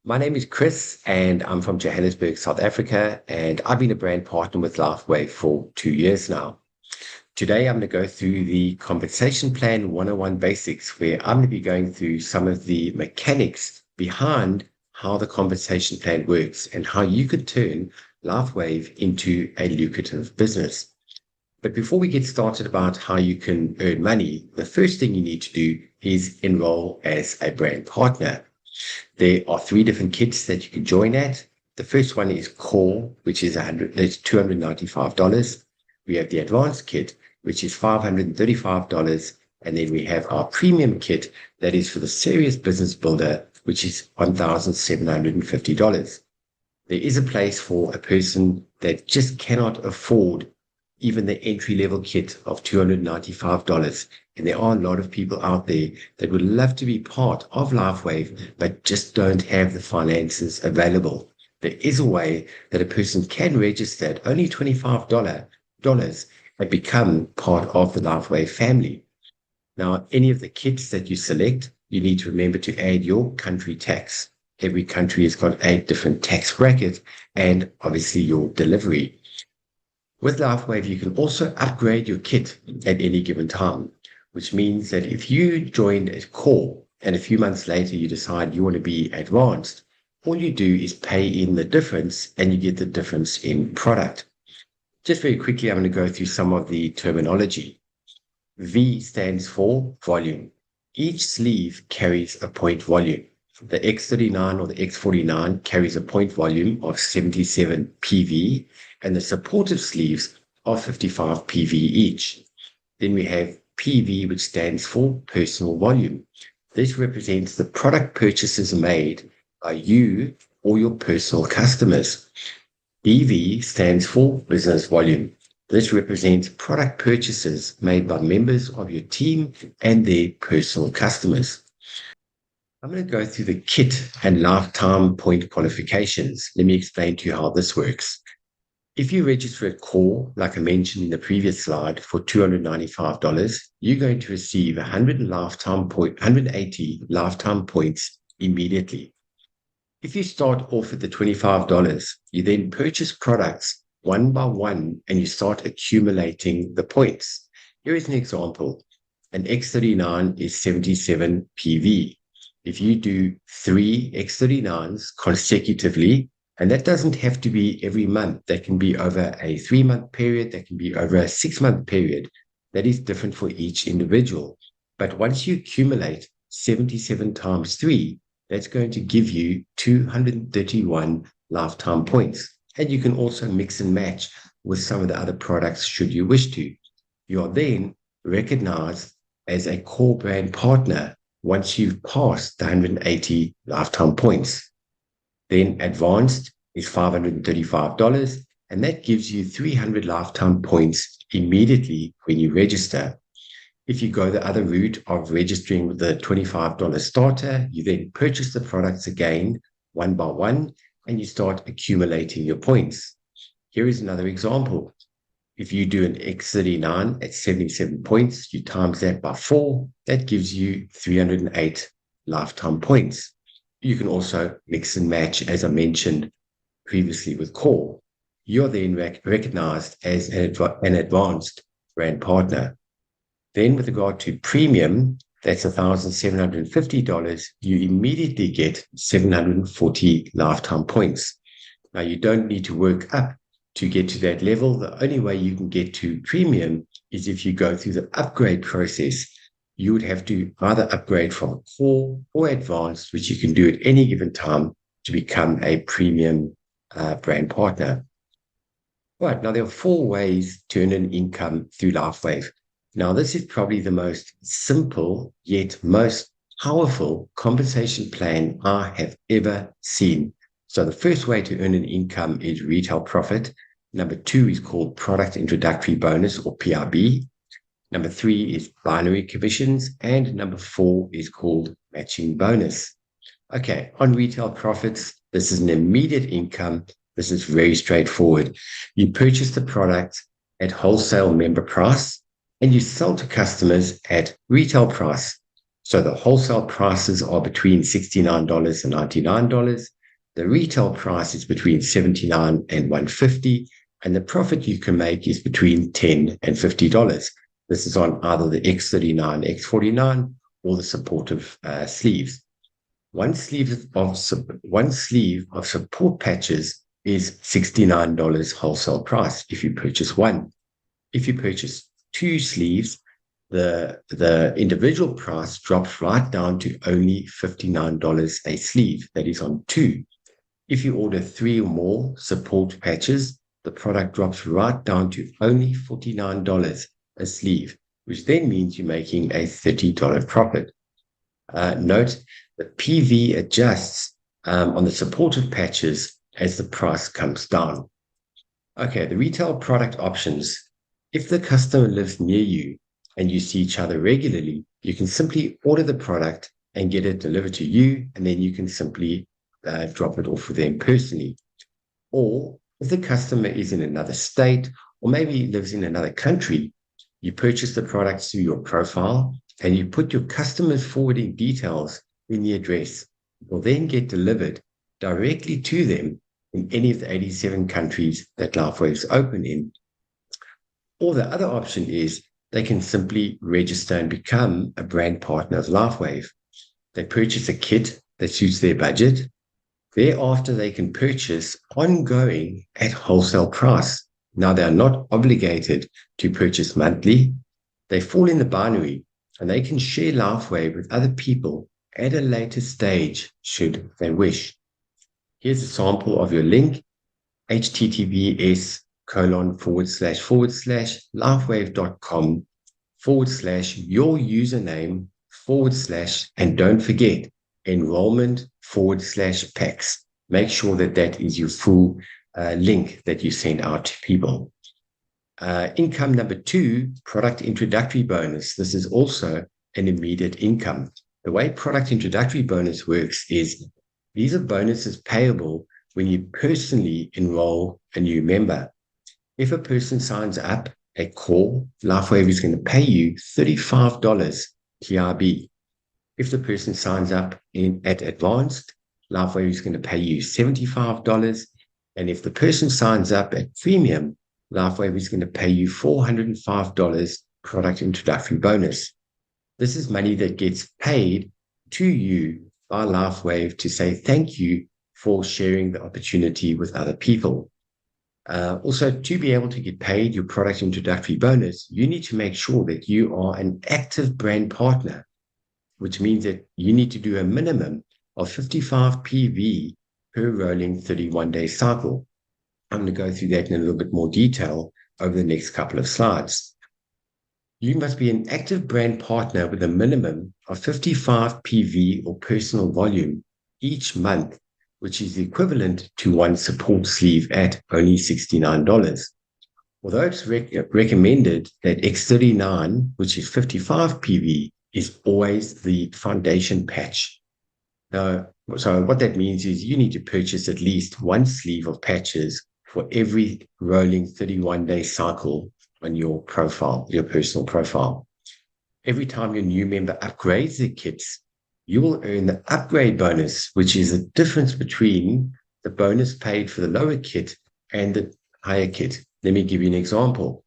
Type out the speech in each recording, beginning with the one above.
My name is Chris, and I'm from Johannesburg, South Africa, and I've been a brand partner with LifeWave for 2 years now. Today, I'm going to go through the compensation plan 101 basics, where I'm going to be going through some of the mechanics behind how the compensation plan works and how you could turn LifeWave into a lucrative business. But before we get started about how you can earn money, the first thing you need to do is enroll as a brand partner. There are three different kits that you can join at. The first one is Core, which is $295. We have the Advanced kit, which is $535. And then we have our Premium kit that is for the Serious Business Builder, which is $1,750. There is a place for a person that just cannot afford even the entry-level kit of $295. And there are a lot of people out there that would love to be part of LifeWave, but just don't have the finances available. There is a way that a person can register at only $25 and become part of the LifeWave family. Now, any of the kits that you select, you need to remember to add your country tax. Every country has got 8 different tax brackets and obviously your delivery. With LifeWave, you can also upgrade your kit at any given time, which means that if you joined as Core and a few months later you decide you want to be Advanced, all you do is pay in the difference and you get the difference in product. Just very quickly, I'm going to go through some of the terminology. V stands for volume. Each sleeve carries a point volume. The X39 or the X49 carries a point volume of 77 PV, and the supportive sleeves are 55 PV each. Then we have PV, which stands for personal volume. This represents the product purchases made by you or your personal customers. BV stands for business volume. This represents product purchases made by members of your team and their personal customers. I'm going to go through the kit and lifetime point qualifications. Let me explain to you how this works. If you register at Core, like I mentioned in the previous slide, for $295, you're going to receive 180 lifetime points immediately. If you start off at the $25, you then purchase products one by one and you start accumulating the points. Here is an example. An X39 is 77 PV. If you do 3 X39s consecutively, and that doesn't have to be every month. That can be over a 3-month period. That can be over a 6-month period. That is different for each individual. But once you accumulate 77 times 3, that's going to give you 231 lifetime points. And you can also mix and match with some of the other products should you wish to. You are then recognized as a Core brand partner once you've passed the 180 lifetime points. Then Advanced is $535, and that gives you 300 lifetime points immediately when you register. If you go the other route of registering with the $25 starter, you then purchase the products again, one by one, and you start accumulating your points. Here is another example. If you do an X39 at 77 points, you times that by 4, that gives you 308 lifetime points. You can also mix and match, as I mentioned previously with Core. You're then recognized as an Advanced brand partner. Then with regard to Premium, that's $1,750, you immediately get 740 lifetime points. Now, you don't need to work up to get to that level. The only way you can get to Premium is if you go through the upgrade process. You would have to either upgrade from Core or Advanced, which you can do at any given time to become a Premium brand partner. Right, now there are 4 ways to earn an income through LifeWave. Now, this is probably the most simple yet most powerful compensation plan I have ever seen. So the first way to earn an income is retail profit. Number 2 is called product introductory bonus or PIB. Number 3 is binary commissions. And number 4 is called matching bonus. Okay, on retail profits, this is an immediate income. This is very straightforward. You purchase the product at wholesale member price and you sell to customers at retail price. So the wholesale prices are between $69 and $99. The retail price is between $79 and $150, and the profit you can make is between $10 and $50. This is on either the X39, X49, or the supportive sleeves. One sleeve of support patches is $69 wholesale price if you purchase one. If you purchase two sleeves, the individual price drops right down to only $59 a sleeve. That is on two. If you order three or more support patches, the product drops right down to only $49 a sleeve, which then means you're making a $30 profit. Note that PV adjusts on the supportive patches as the price comes down. Okay, the retail product options. If the customer lives near you and you see each other regularly, you can simply order the product and get it delivered to you, and then you can simply drop it off with them personally. Or if the customer is in another state or maybe lives in another country, you purchase the product through your profile and you put your customer's forwarding details in the address. It will then get delivered directly to them in any of the 87 countries that LifeWave is open in. Or the other option is they can simply register and become a brand partner of LifeWave. They purchase a kit that suits their budget. Thereafter, they can purchase ongoing at wholesale price. Now, they are not obligated to purchase monthly. They fall in the binary, and they can share LifeWave with other people at a later stage should they wish. Here's a sample of your link, https://lifewave.com/your username / and don't forget enrollment /packs. Make sure that that is your full link that you send out to people. Income number 2, product introductory bonus. This is also an immediate income. The way product introductory bonus works is these are bonuses payable when you personally enroll a new member. If a person signs up at core, LifeWave is going to pay you $35 TRB. If the person signs up at advanced, LifeWave is going to pay you $75. And if the person signs up at premium, LifeWave is going to pay you $405 product introductory bonus. This is money that gets paid to you by LifeWave to say thank you for sharing the opportunity with other people. Also, to be able to get paid your product introductory bonus, you need to make sure that you are an active brand partner, which means that you need to do a minimum of 55 PV per rolling 31-day cycle. I'm going to go through that in a little bit more detail over the next couple of slides. You must be an active brand partner with a minimum of 55 PV or personal volume each month, which is equivalent to one support sleeve at only $69. Although it's recommended that X39, which is 55 PV, is always the foundation patch. Now, so what that means is you need to purchase at least one sleeve of patches for every rolling 31-day cycle on your profile, your personal profile. Every time your new member upgrades their kits, you will earn the upgrade bonus, which is the difference between the bonus paid for the lower kit and the higher kit. Let me give you an example.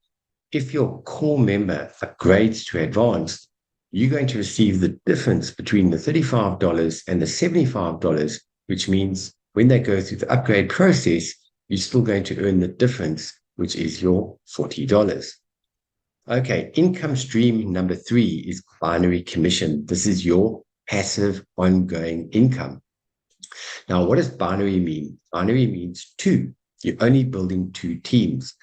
If your core member upgrades to advanced, you're going to receive the difference between the $35 and the $75, which means when they go through the upgrade process, you're still going to earn the difference, which is your $40. Okay, income stream number 3 is binary commission. This is your passive ongoing income. Now, what does binary mean? Binary means 2. You're only building 2 teams.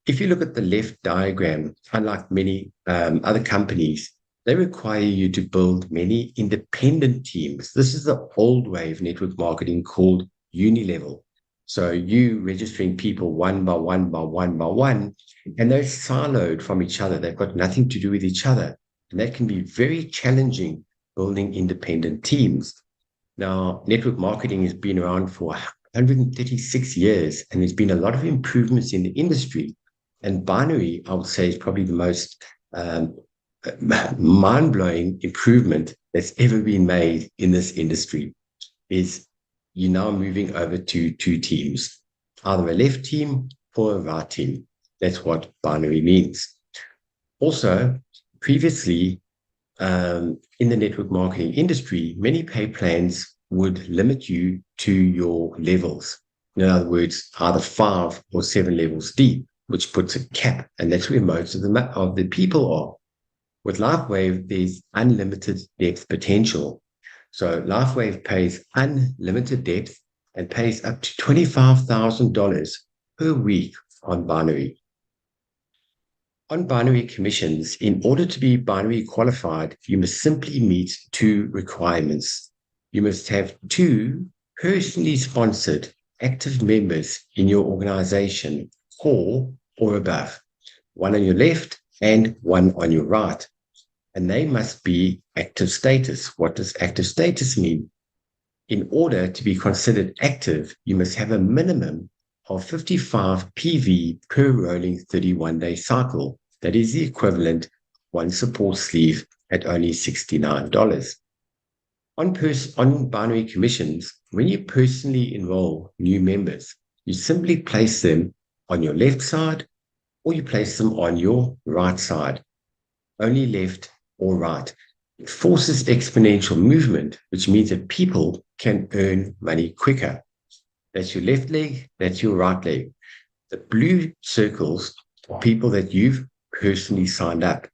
If you look at the left diagram, unlike many other companies, they require you to build many independent teams. This is the old way of network marketing called unilevel. So you registering people one by one by one by one, and they're siloed from each other. They've got nothing to do with each other. And that can be very challenging building independent teams. Now, network marketing has been around for 136 years, and there's been a lot of improvements in the industry. And binary, I would say, is probably the most mind-blowing improvement that's ever been made in this industry is you're now moving over to two teams, either a left team or a right team. That's what binary means. Also, previously, in the network marketing industry, many pay plans would limit you to your levels. In other words, either 5 or 7 levels deep, which puts a cap, and that's where most of the people are. With LifeWave, there's unlimited depth potential. So LifeWave pays unlimited depth and pays up to $25,000 per week on binary. On binary commissions, in order to be binary qualified, you must simply meet two requirements. You must have two personally sponsored active members in your organization, or above, one on your left and one on your right. And they must be active status. What does active status mean? In order to be considered active, you must have a minimum of 55 PV per rolling 31-day cycle. That is the equivalent of one support sleeve at only $69. On binary commissions, when you personally enroll new members, you simply place them on your left side or you place them on your right side, only left or right. It forces exponential movement, which means that people can earn money quicker. That's your left leg, that's your right leg. The blue circles are people that you've personally signed up.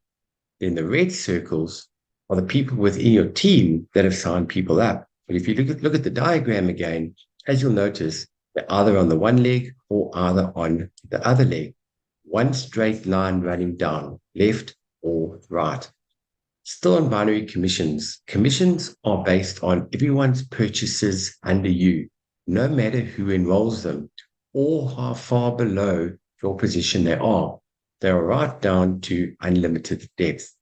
Then the red circles are the people within your team that have signed people up. But if you look at the diagram again, as you'll notice, they're either on the one leg or either on the other leg. One straight line running down, left or right. Still on binary commissions, commissions are based on everyone's purchases under you, no matter who enrolls them or how far below your position they are. They are right down to unlimited depth.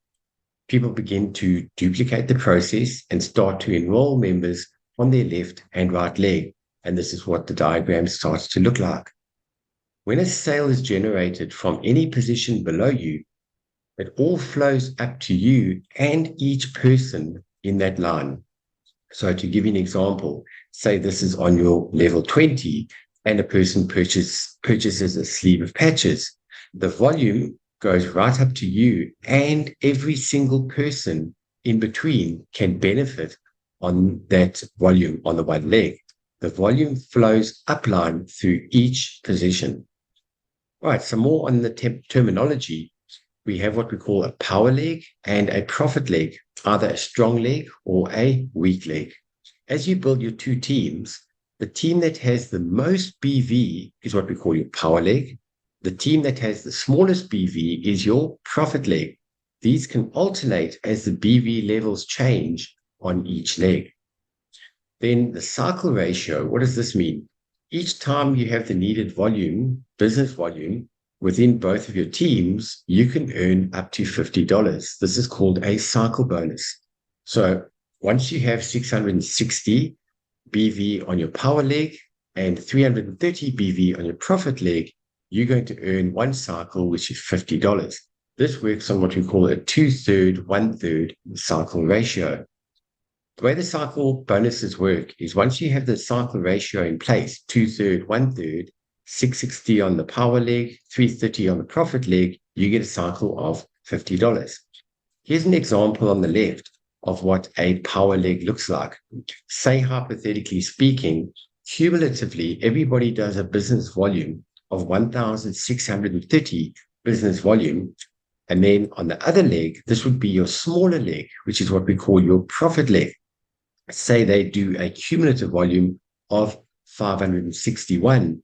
People begin to duplicate the process and start to enroll members on their left and right leg. And this is what the diagram starts to look like. When a sale is generated from any position below you, it all flows up to you and each person in that line. So to give you an example, say this is on your level 20 and a person purchases a sleeve of patches. The volume goes right up to you and every single person in between can benefit on that volume on the one leg. The volume flows upline through each position. All right, some more on the terminology. We have what we call a power leg and a profit leg, either a strong leg or a weak leg. As you build your two teams, the team that has the most BV is what we call your power leg. The team that has the smallest BV is your profit leg. These can alternate as the BV levels change on each leg. Then the cycle ratio, what does this mean? Each time you have the needed volume, business volume, within both of your teams, you can earn up to $50. This is called a cycle bonus. So once you have 660 BV on your power leg and 330 BV on your profit leg, you're going to earn one cycle, which is $50. This works on what we call a 2/3, 1/3 cycle ratio. The way the cycle bonuses work is once you have the cycle ratio in place, 2/3, 1/3, 660 on the power leg, 330 on the profit leg, you get a cycle of $50. Here's an example on the left of what a power leg looks like. Say, hypothetically speaking, cumulatively, everybody does a business volume of 1,630 business volume. And then on the other leg, this would be your smaller leg, which is what we call your profit leg. Say they do a cumulative volume of 561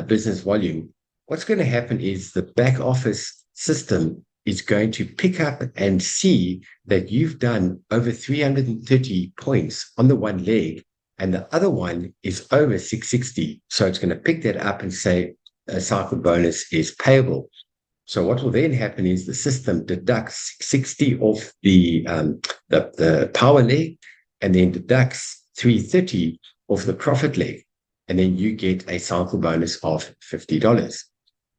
business volume. What's going to happen is the back office system is going to pick up and see that you've done over 330 points on the one leg and the other one is over 660. So it's going to pick that up and say a cycle bonus is payable. So what will then happen is the system deducts 60 off the power leg and then deducts 330 off the profit leg. And then you get a cycle bonus of $50.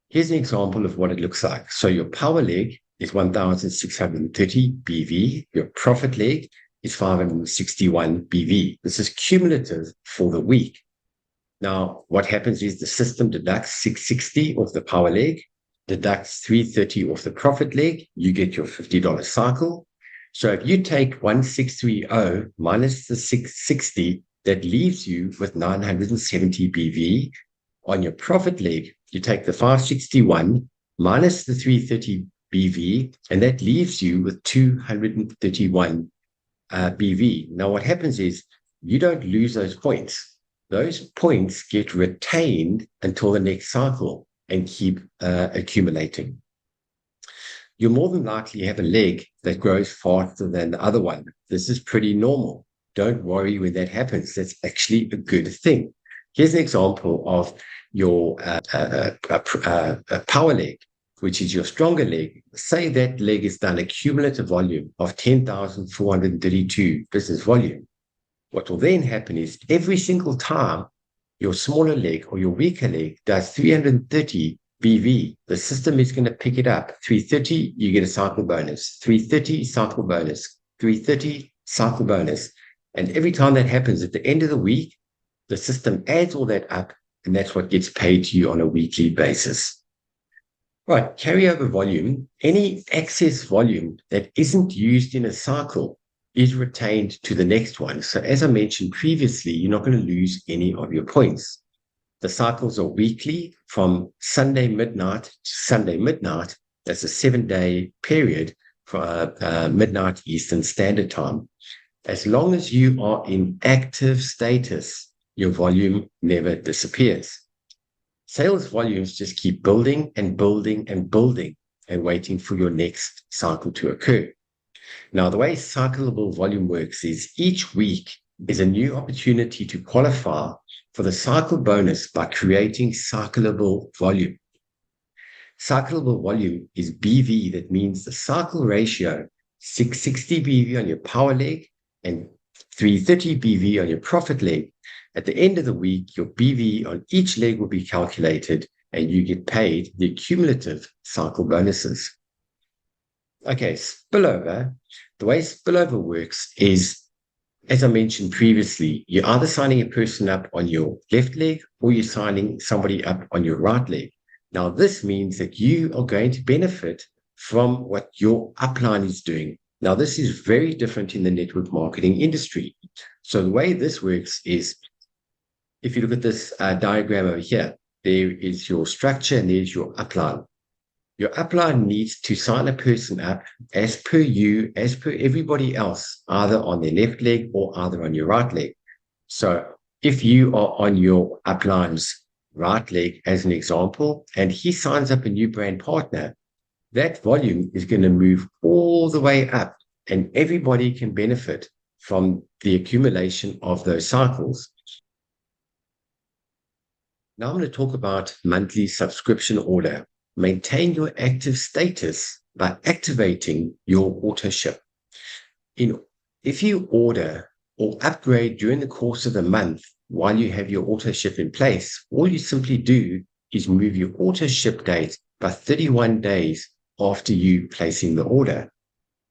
Here's an example of what it looks like. So your power leg is 1,630 BV. Your profit leg is 561 BV. This is cumulative for the week. Now, what happens is the system deducts 660 off the power leg, deducts 330 off the profit leg, you get your $50 cycle. So if you take 1630 minus the 660, that leaves you with 970 BV. On your profit leg, you take the 561 minus the 330 BV, and that leaves you with 231 BV. Now, what happens is you don't lose those points. Those points get retained until the next cycle and keep accumulating. You'll more than likely have a leg that grows faster than the other one. This is pretty normal. Don't worry when that happens. That's actually a good thing. Here's an example of your power leg, which is your stronger leg. Say that leg is done a cumulative volume of 10,432 business volume. What will then happen is every single time your smaller leg or your weaker leg does 330 BV, the system is going to pick it up. 330, you get a cycle bonus. 330, cycle bonus. 330, cycle bonus. And every time that happens at the end of the week, the system adds all that up, and that's what gets paid to you on a weekly basis. Right, carryover volume, any excess volume that isn't used in a cycle is retained to the next one. So as I mentioned previously, you're not going to lose any of your points. The cycles are weekly from Sunday midnight to Sunday midnight. That's a 7-day period for midnight Eastern Standard Time. As long as you are in active status, your volume never disappears. Sales volumes just keep building and building and building and waiting for your next cycle to occur. Now, the way cyclable volume works is each week is a new opportunity to qualify for the cycle bonus by creating cyclable volume. Cyclable volume is BV. That means the cycle ratio, 660 BV on your power leg and 330 BV on your profit leg. At the end of the week, your BV on each leg will be calculated and you get paid the cumulative cycle bonuses. Okay, spillover. The way spillover works is, as I mentioned previously, you're either signing a person up on your left leg or you're signing somebody up on your right leg. Now, this means that you are going to benefit from what your upline is doing. Now, this is very different in the network marketing industry. So the way this works is, if you look at this diagram over here, there is your structure and there's your upline. Your upline needs to sign a person up as per you, as per everybody else, either on their left leg or either on your right leg. So if you are on your upline's right leg, as an example, and he signs up a new brand partner, that volume is going to move all the way up and everybody can benefit from the accumulation of those cycles. Now I'm going to talk about monthly subscription order. Maintain your active status by activating your auto ship. If you order or upgrade during the course of the month while you have your auto ship in place, all you simply do is move your auto ship date by 31 days after you placing the order.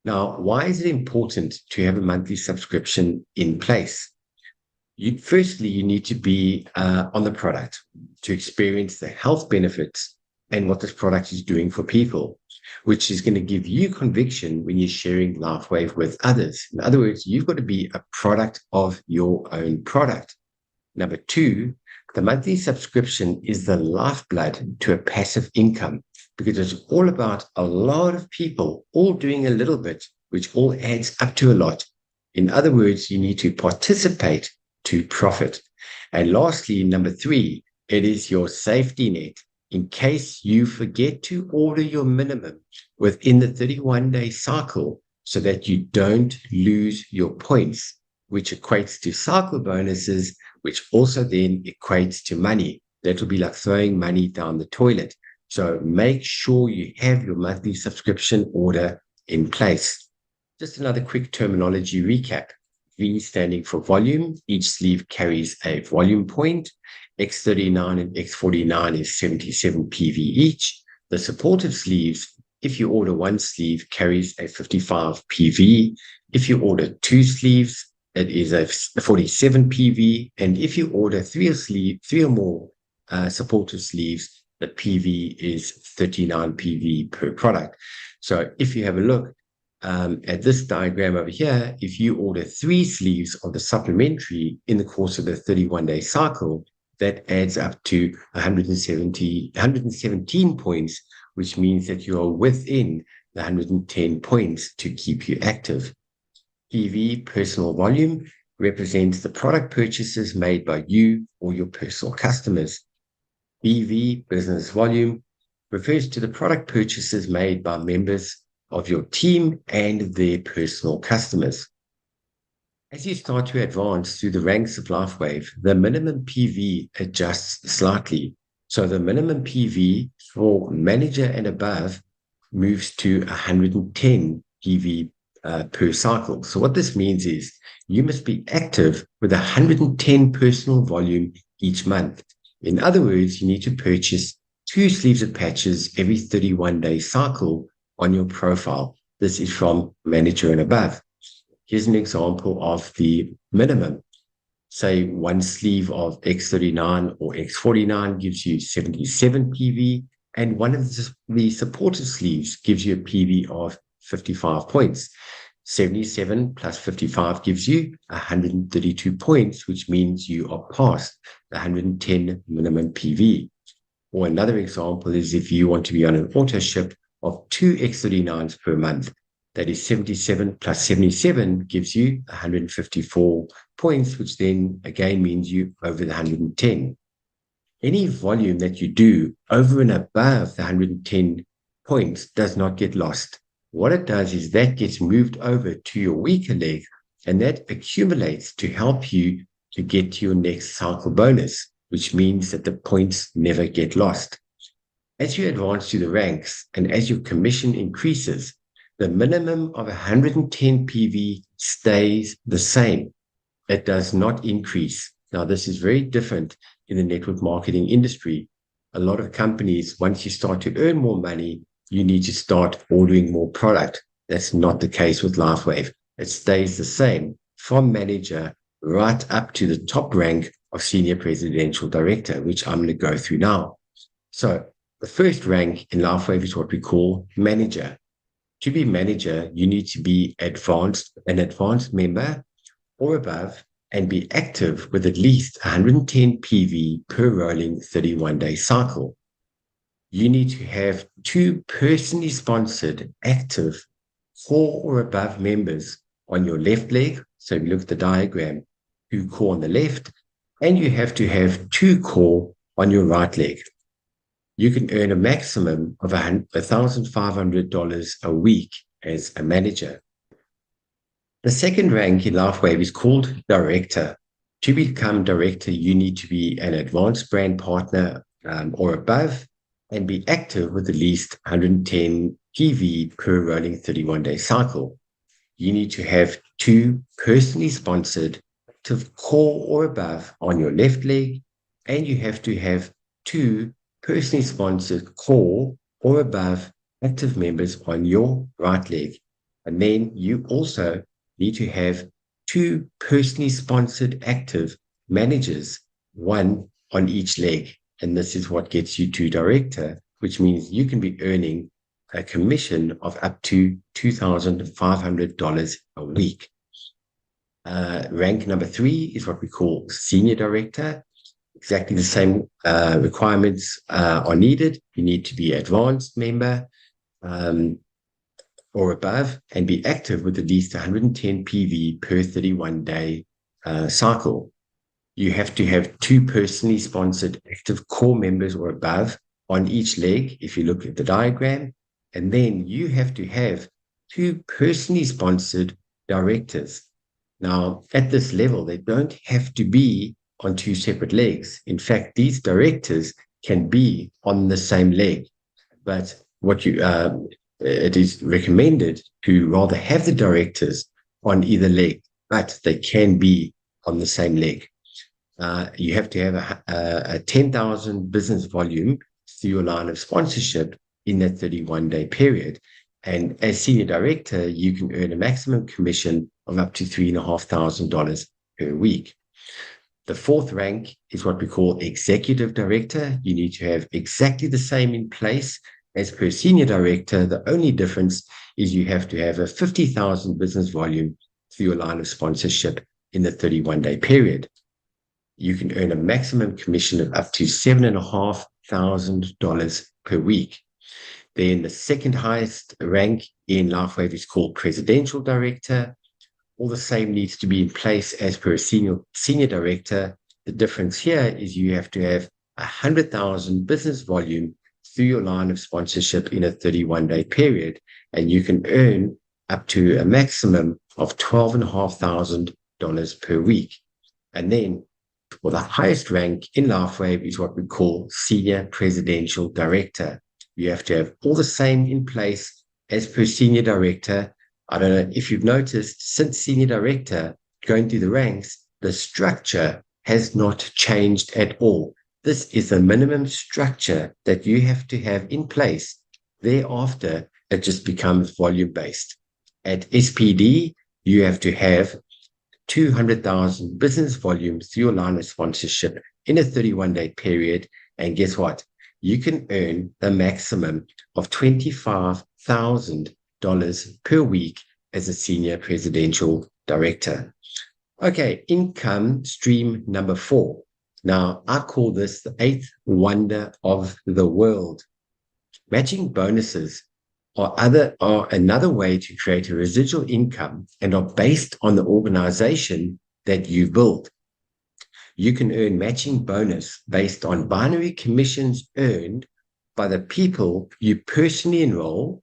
Now, why is it important to have a monthly subscription in place? Firstly, you need to be on the product to experience the health benefits and what this product is doing for people, which is going to give you conviction when you're sharing LifeWave with others. In other words, you've got to be a product of your own product. Number two, the monthly subscription is the lifeblood to a passive income, because it's all about a lot of people all doing a little bit, which all adds up to a lot. In other words, you need to participate to profit. And lastly, number three, it is your safety net. In case you forget to order your minimum within the 31-day cycle so that you don't lose your points, which equates to cycle bonuses, which also then equates to money. That will be like throwing money down the toilet. So make sure you have your monthly subscription order in place. Just another quick terminology recap. V standing for volume. Each sleeve carries a volume point. X39 and X49 is 77 PV each. The supportive sleeves If you order one sleeve, carries a 55 PV. If you order two sleeves, it is a 47 PV. And if you order three or more supportive sleeves, the PV is 39 PV per product. So if you have a look at this diagram over here, if you order three sleeves of the supplementary in the course of the 31-day cycle, that adds up to 117 points, which means that you are within the 110 points to keep you active. PV, personal volume, represents the product purchases made by you or your personal customers. BV, business volume, refers to the product purchases made by members of your team and their personal customers. As you start to advance through the ranks of LifeWave, the minimum PV adjusts slightly. So the minimum PV for manager and above moves to 110 PV per cycle. So what this means is you must be active with 110 personal volume each month. In other words, you need to purchase 2 sleeves of patches every 31-day cycle on your profile. This is from manager and above. Here's an example of the minimum. Say one sleeve of X39 or X49 gives you 77 PV, and one of the supportive sleeves gives you a PV of 55 points. 77 plus 55 gives you 132 points, which means you are past the 110 minimum PV. Or another example is if you want to be on an auto ship of 2 X39s per month, that is 77 plus 77 gives you 154 points, which then again means you over the 110. Any volume that you do over and above the 110 points does not get lost. What it does is that gets moved over to your weaker leg, and that accumulates to help you to get to your next cycle bonus, which means that the points never get lost. As you advance through the ranks and as your commission increases, the minimum of 110 PV stays the same. It does not increase. Now, this is very different in the network marketing industry. A lot of companies, once you start to earn more money, you need to start ordering more product. That's not the case with LifeWave. It stays the same from manager right up to the top rank of senior presidential director, which I'm going to go through now. So the first rank in LifeWave is what we call manager. To be manager, you need to be an advanced member or above and be active with at least 110 PV per rolling 31-day cycle. You need to have 2 personally sponsored active 4 or above members on your left leg. So if you look at the diagram, 2 core on the left, and you have to have 2 core on your right leg. You can earn a maximum of $1,500 a week as a manager. The second rank in LifeWave is called director. To become director, you need to be an advanced brand partner or above and be active with at least 110 PV per rolling 31-day cycle. You need to have 2 personally sponsored active core or above on your left leg, and you have to have 2 personally sponsored core or above active members on your right leg. And then you also need to have 2 personally sponsored active managers, 1 on each leg. And this is what gets you to director, which means you can be earning a commission of up to $2,500 a week. Rank number 3 is what we call senior director. Exactly the same requirements are needed. You need to be advanced member or above and be active with at least 110 PV per 31-day cycle. You have to have 2 personally sponsored active core members or above on each leg, if you look at the diagram. And then you have to have 2 personally sponsored directors. Now, at this level, they don't have to be on 2 separate legs. In fact, these directors can be on the same leg, but it is recommended to rather have the directors on either leg, but they can be on the same leg. You have to have a 10,000 business volume through your line of sponsorship in that 31-day period. And as senior director, you can earn a maximum commission of up to $3,500 per week. The fourth rank is what we call executive director. You need to have exactly the same in place as per senior director. The only difference is you have to have a 50,000 business volume through your line of sponsorship in the 31-day period. You can earn a maximum commission of up to $7,500 per week. Then the second highest rank in LifeWave is called presidential director. All the same needs to be in place as per a senior director. The difference here is you have to have 100,000 business volume through your line of sponsorship in a 31-day period, and you can earn up to a maximum of $12,500 per week. And then for the highest rank in LifeWave is what we call senior presidential director. You have to have all the same in place as per senior director. I don't know if you've noticed, since senior director, going through the ranks, the structure has not changed at all. This is the minimum structure that you have to have in place. Thereafter, it just becomes volume-based. At SPD, you have to have 200,000 business volume through your line of sponsorship in a 31-day period. And guess what? You can earn the maximum of $25,000 per week as a senior presidential director. Okay, income stream number 4. Now, I call this the 8th wonder of the world. Matching bonuses are another way to create a residual income and are based on the organization that you build. You can earn matching bonus based on binary commissions earned by the people you personally enroll,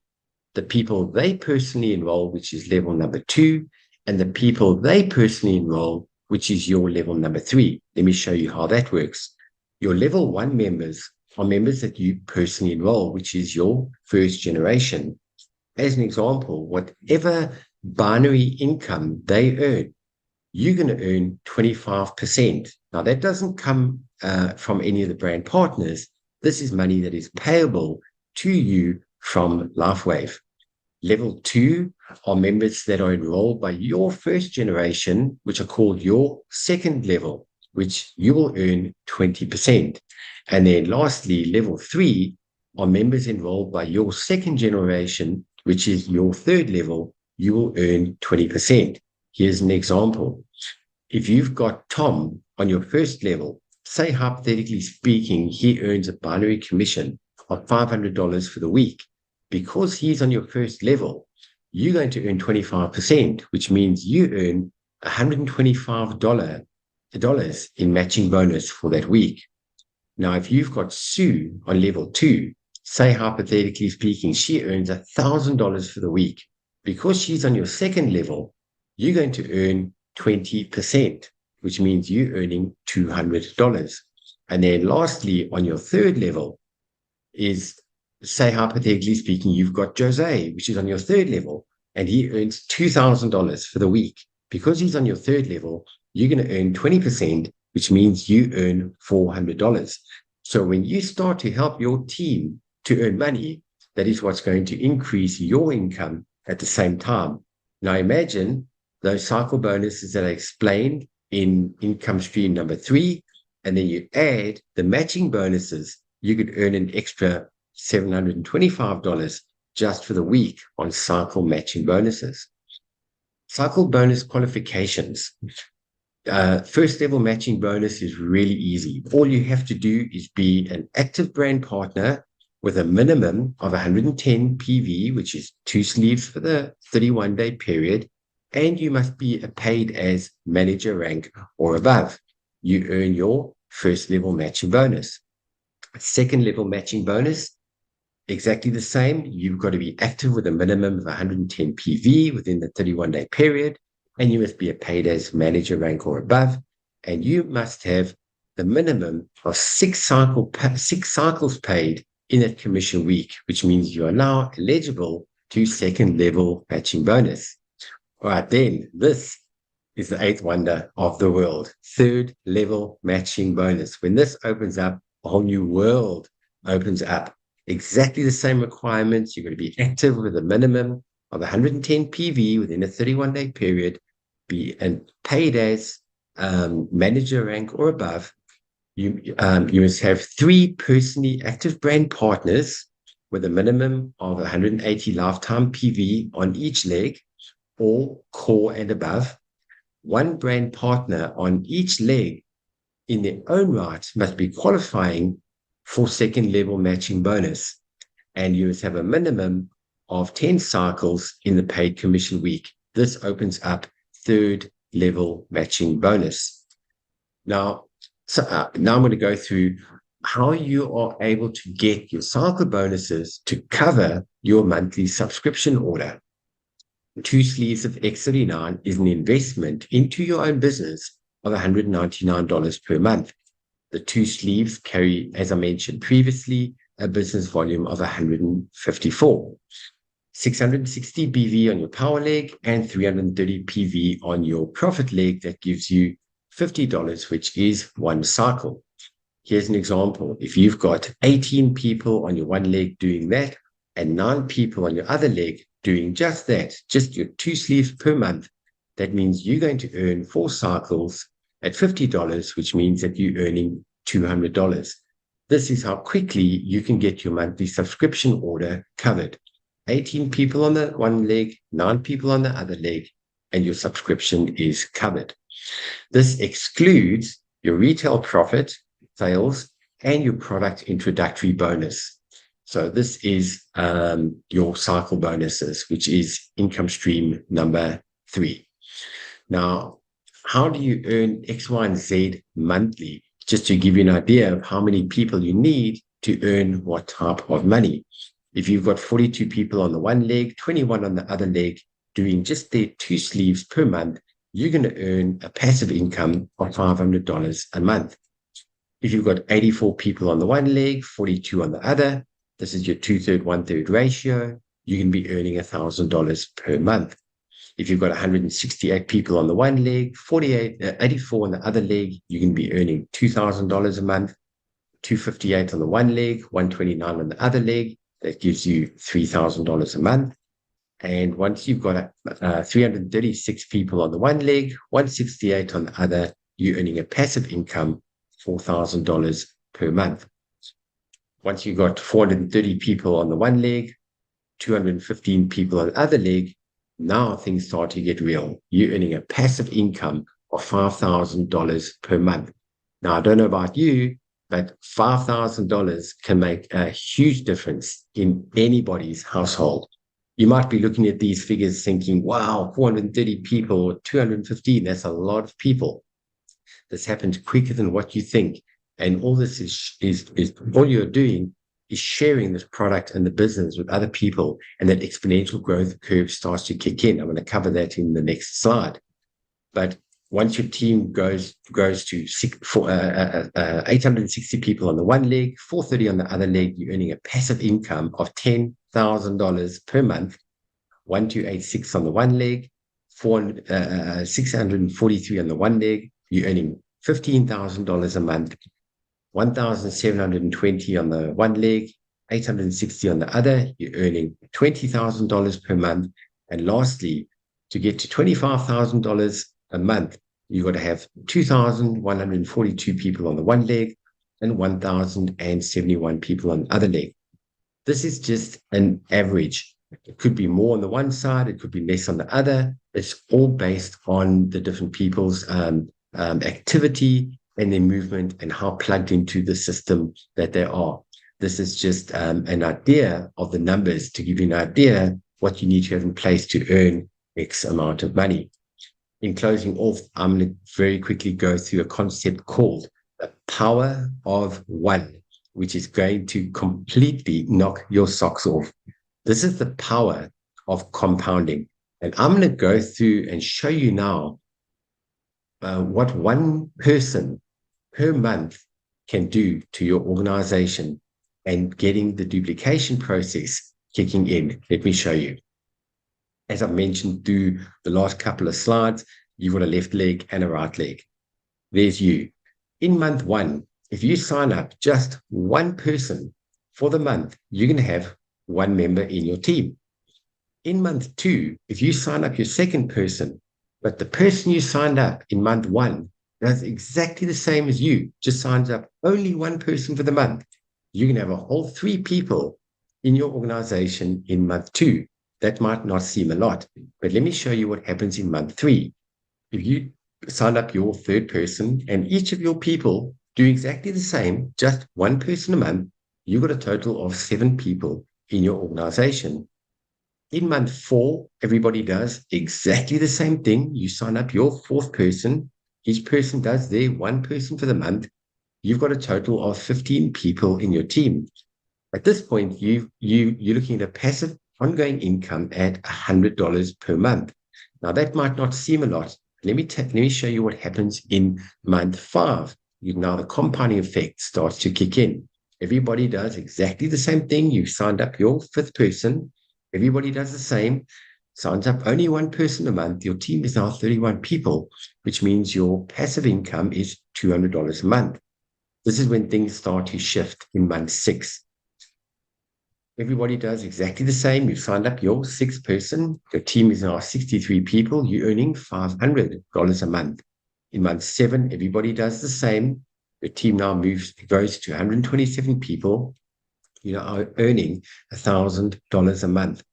the people they personally enroll, which is level number 2, and the people they personally enroll, which is your level number 3. Let me show you how that works. Your level 1 members are members that you personally enroll, which is your first generation. As an example, whatever binary income they earn, you're going to earn 25%. Now, that doesn't come from any of the brand partners. This is money that is payable to you from LifeWave. Level 2 are members that are enrolled by your first generation, which are called your second level, which you will earn 20%. And then lastly, level 3 are members enrolled by your second generation, which is your third level. You will earn 20%. Here's an example. If you've got Tom on your first level, say hypothetically speaking, he earns a binary commission of $500 for the week. Because he's on your first level, you're going to earn 25%, which means you earn $125 in matching bonus for that week. Now, if you've got Sue on level 2, say hypothetically speaking, she earns $1,000 for the week. Because she's on your second level, you're going to earn 20%, which means you're earning $200. And then lastly, on your third level is, say hypothetically speaking, you've got Jose, which is on your third level, and he earns $2,000 for the week. Because he's on your third level, you're going to earn 20%, which means you earn $400. So when you start to help your team to earn money, that is what's going to increase your income at the same time. Now imagine those cycle bonuses that I explained in income stream number 3, and then you add the matching bonuses, you could earn an extra $725 just for the week on cycle matching bonuses. Cycle bonus qualifications. First level matching bonus is really easy. All you have to do is be an active brand partner with a minimum of 110 PV, which is 2 sleeves for the 31-day period, and you must be paid as manager rank or above. You earn your first level matching bonus. Second level matching bonus, exactly the same. You've got to be active with a minimum of 110 PV within the 31-day period, and you must be paid as manager rank or above, and you must have the minimum of 6 cycles paid in that commission week, which means you are now eligible to second level matching bonus. All right, then this is the 8th wonder of the world, third level matching bonus. When this opens up, a whole new world opens up. exactly the same requirements. You're going to be active with a minimum of 110 PV within a 31-day period, be and paid as manager rank or above. You must have 3 personally active brand partners with a minimum of 180 lifetime PV on each leg, or core and above. 1 brand partner on each leg in their own right must be qualifying for second level matching bonus. And you must have a minimum of 10 cycles in the paid commission week. This opens up third level matching bonus. Now I'm going to go through how you are able to get your cycle bonuses to cover your monthly subscription order. 2 sleeves of X39 is an investment into your own business of $199 per month. The 2 sleeves carry, as I mentioned previously, a business volume of 154. 660 BV on your power leg and 330 PV on your profit leg. That gives you $50, which is 1 cycle. Here's an example. If you've got 18 people on your one leg doing that and 9 people on your other leg doing just that, just your 2 sleeves per month, that means you're going to earn 4 cycles at $50, which means that you're earning $200. This is how quickly you can get your monthly subscription order covered. 18 people on the one leg, 9 people on the other leg, and your subscription is covered. This excludes your retail profit, sales, and your product introductory bonus. So this is your cycle bonuses, which is income stream number 3. Now, how do you earn X, Y, and Z monthly? Just to give you an idea of how many people you need to earn what type of money. If you've got 42 people on the one leg, 21 on the other leg, doing just their 2 sleeves per month, you're going to earn a passive income of $500 a month. If you've got 84 people on the one leg, 42 on the other, this is your 2/3, 1/3 ratio, you can be earning $1,000 per month. If you've got 168 people on the one leg, 84 on the other leg, you can be earning $2,000 a month. 258 on the one leg, 129 on the other leg, that gives you $3,000 a month. And once you've got 336 people on the one leg, 168 on the other, you're earning a passive income, $4,000 per month. Once you've got 430 people on the one leg, 215 people on the other leg, now things start to get real. You're earning a passive income of $5,000 per month. Now, I don't know about you, but $5,000 can make a huge difference in anybody's household. You might be looking at these figures thinking, wow, 430 people or 215, that's a lot of people. This happens quicker than what you think. And all this is all you're doing is sharing this product and the business with other people, and that exponential growth curve starts to kick in. I'm going to cover that in the next slide. But once your team grows to 860 people on the one leg, 430 on the other leg, you're earning a passive income of $10,000 per month. 1286 on the one leg, 643 on the one leg, you're earning $15,000 a month. 1,720 on the one leg, 860 on the other, you're earning $20,000 per month. And lastly, to get to $25,000 a month, you've got to have 2,142 people on the one leg and 1,071 people on the other leg. This is just an average. It could be more on the one side, it could be less on the other. It's all based on the different people's activity and their movement and how plugged into the system that they are. This is just an idea of the numbers to give you an idea what you need to have in place to earn X amount of money. In closing off, I'm going to very quickly go through a concept called the power of one, which is going to completely knock your socks off. This is the power of compounding. And I'm going to go through and show you now what one person per month can do to your organization and getting the duplication process kicking in. Let me show you. As I've mentioned through the last couple of slides, you've got a left leg and a right leg. There's you. In month 1, if you sign up just one person for the month, you're going to have one member in your team. In month 2, if you sign up your second person, but the person you signed up in month 1 does exactly the same as you, just signs up only one person for the month, you can have a whole 3 people in your organization in month 2. That might not seem a lot, but let me show you what happens in month 3. If you sign up your third person and each of your people do exactly the same, just one person a month, you've got a total of 7 people in your organization. In month 4, everybody does exactly the same thing. You sign up your fourth person. Each person does their one person for the month. You've got a total of 15 people in your team. At this point, you're looking at a passive ongoing income at $100 per month. Now, that might not seem a lot. Let me show you what happens in month 5. Now, the compounding effect starts to kick in. Everybody does exactly the same thing. You've signed up your 5th person. Everybody does the same, signs up only one person a month. Your team is now 31 people, which means your passive income is $200 a month. This is when things start to shift in month 6. Everybody does exactly the same. You've signed up your 6th person. Your team is now 63 people. You're earning $500 a month. In month 7, everybody does the same. Your team now goes to 127 people. You are earning $1,000 a month.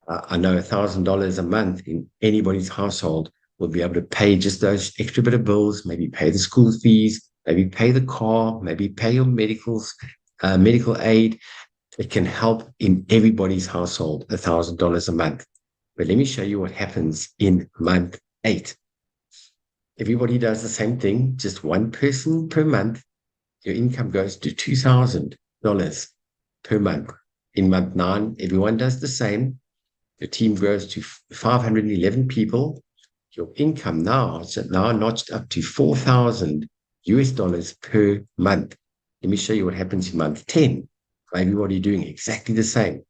I know $1,000 a month in anybody's household will be able to pay just those extra bit of bills, maybe pay the school fees, maybe pay the car, maybe pay your medical aid. It can help in everybody's household, $1,000 a month. But let me show you what happens in month 8. Everybody does the same thing, just one person per month. Your income goes to $2,000 per month. In month 9, everyone does the same. Your team grows to 511 people. Your income now is now notched up to $4,000 per month. Let me show you what happens in month 10. Everybody doing exactly the same.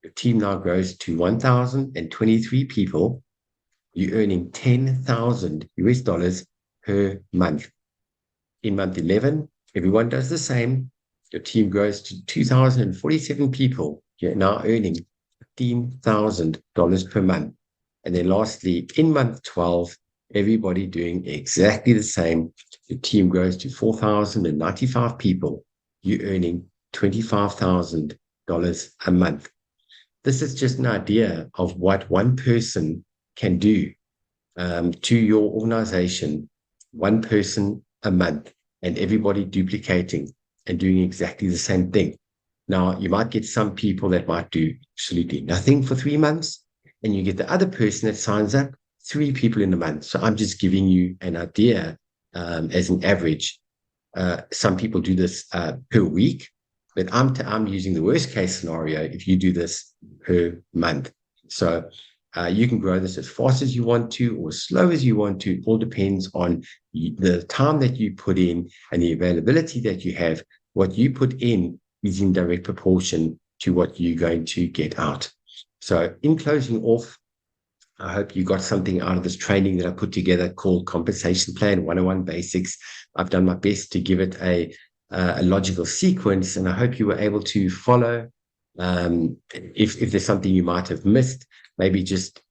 Your team now grows to 1,023 people. You're earning $10,000 per month. In month 11, everyone does the same. Your team grows to 2,047 people. You're now earning $15,000 per month. And then lastly, in month 12, everybody doing exactly the same. Your team grows to 4,095 people. You're earning $25,000 a month. This is just an idea of what one person can do to your organization, one person a month, and everybody duplicating and doing exactly the same thing. Now, you might get some people that might do absolutely nothing for 3 months, and you get the other person that signs up 3 people in a month. So I'm just giving you an idea as an average. Some people do this per week, but I'm using the worst case scenario if you do this per month. So you can grow this as fast as you want to or as slow as you want to. It all depends on the time that you put in and the availability that you have. What you put in is in direct proportion to what you're going to get out. So in closing off, I hope you got something out of this training that I put together called Compensation Plan 101 Basics. I've done my best to give it a logical sequence, and I hope you were able to follow. If there's something you might have missed, maybe just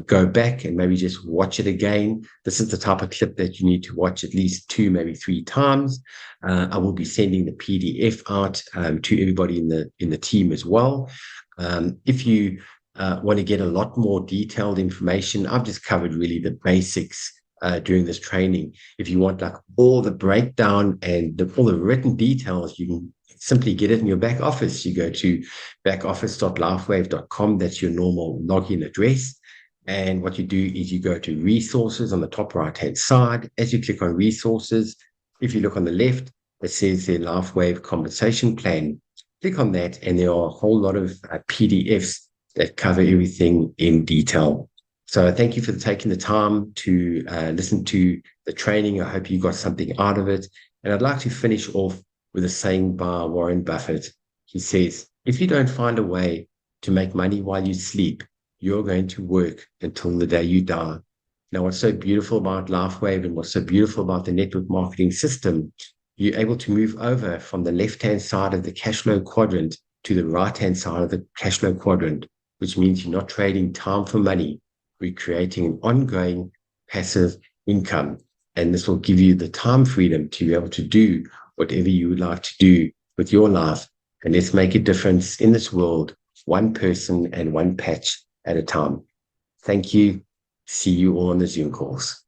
go back and maybe just watch it again. This is the type of clip that you need to watch at least 2, maybe 3 times. I will be sending the PDF out to everybody in the team as well. If you want to get a lot more detailed information, I've just covered really the basics during this training. If you want like all the breakdown and all the written details, you can simply get it in your back office. You go to backoffice.lifewave.com. That's your normal login address. And what you do is you go to resources on the top right-hand side. As you click on resources, if you look on the left, it says the LifeWave compensation plan. Click on that, and there are a whole lot of PDFs that cover everything in detail. So thank you for taking the time to listen to the training. I hope you got something out of it. And I'd like to finish off with a saying by Warren Buffett. He says, if you don't find a way to make money while you sleep, you're going to work until the day you die. Now, what's so beautiful about LifeWave and what's so beautiful about the network marketing system you're able to move over from the left-hand side of the cash flow quadrant to the right-hand side of the cash flow quadrant, which means you're not trading time for money. We're creating an ongoing passive income. And this will give you the time freedom to be able to do whatever you would like to do with your life. And let's make a difference in this world, one person and one patch at a time. Thank you. See you all on the Zoom calls.